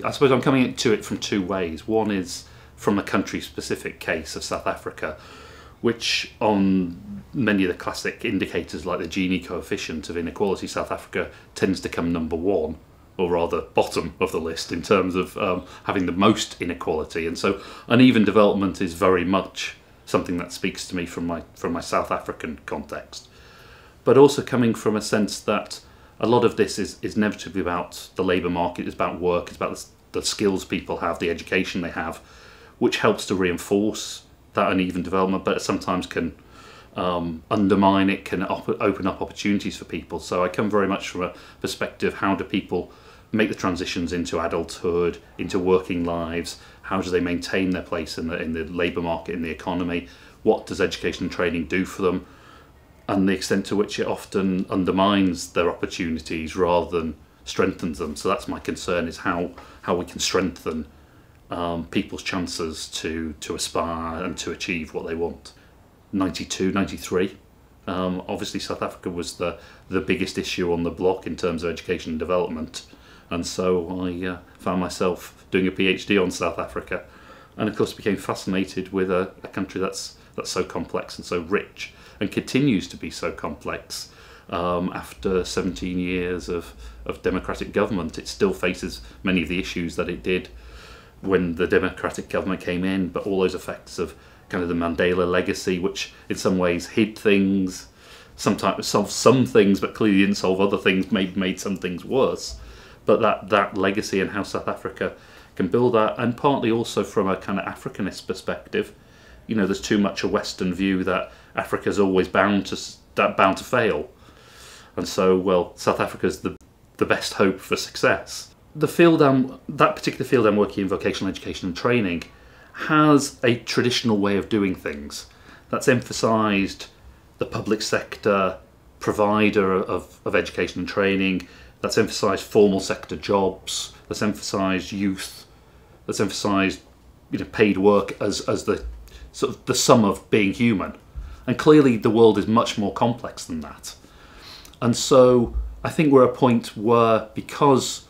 I suppose I'm coming to it from two ways. One is from a country-specific case of South Africa, which on many of the classic indicators like the Gini coefficient of inequality, South Africa tends to come number one, or rather bottom of the list in terms of having the most inequality. And so uneven development is very much something that speaks to me from my South African context. But also coming from a sense that a lot of this is inevitably about the labour market, it's about work, it's about the skills people have, the education they have, which helps to reinforce that uneven development, but it sometimes can undermine it, can open up opportunities for people. So I come very much from a perspective, how do people make the transitions into adulthood, into working lives? How do they maintain their place in the labour market, in the economy? What does education and training do for them? And the extent to which it often undermines their opportunities rather than strengthens them. So that's my concern, is how we can strengthen people's chances to aspire and to achieve what they want. 92, 93. Obviously South Africa was the biggest issue on the block in terms of education and development. And so I found myself doing a PhD on South Africa, and of course became fascinated with a country that's so complex and so rich, and continues to be so complex. After 17 years of democratic government, it still faces many of the issues that it did when the democratic government came in, but all those effects of kind of the Mandela legacy, which in some ways hid things, sometimes solved some things, but clearly didn't solve other things, made some things worse. But that legacy and how South Africa can build that, and partly also from a kind of Africanist perspective, you know, there's too much a Western view that Africa's always bound to fail, and so, well, South Africa's the best hope for success. The field that particular field I'm working in, vocational education and training, has a traditional way of doing things that's emphasised the public sector provider of education and training, that's emphasised formal sector jobs, that's emphasised youth, that's emphasised, you know, paid work as the sort of the sum of being human. And clearly the world is much more complex than that. And so I think we're at a point where, because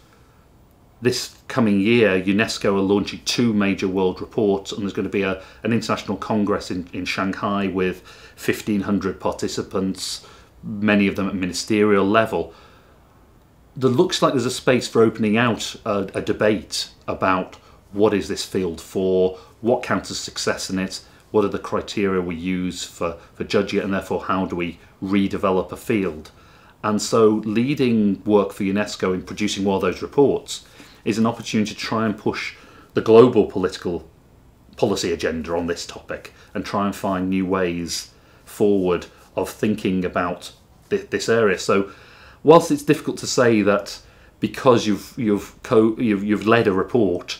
this coming year UNESCO are launching 2 major world reports, and there's going to be an international congress in Shanghai with 1,500 participants, many of them at ministerial level, there looks like there's a space for opening out a debate about what is this field for, what counts as success in it, what are the criteria we use for judging it, and therefore how do we redevelop a field. And so leading work for UNESCO in producing one of those reports is an opportunity to try and push the global political policy agenda on this topic and try and find new ways forward of thinking about this area. So whilst it's difficult to say that because you've led a report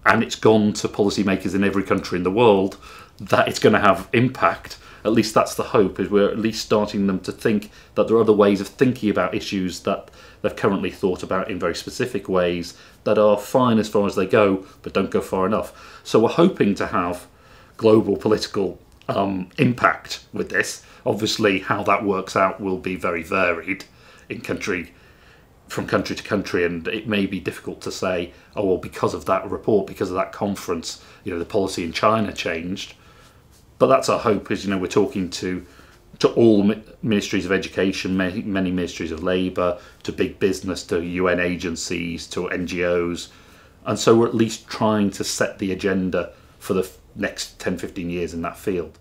and it's gone to policymakers in every country in the world, that it's going to have impact, at least that's the hope, is we're at least starting them to think that there are other ways of thinking about issues that they've currently thought about in very specific ways that are fine as far as they go, but don't go far enough. So we're hoping to have global political impact with this. Obviously how that works out will be very varied from country to country, and it may be difficult to say, oh well, because of that report, because of that conference, you know, the policy in China changed. But that's our hope, is, you know, we're talking to all ministries of education, many ministries of labour, to big business, to UN agencies, to NGOs, and so we're at least trying to set the agenda for the next 10-15 years in that field.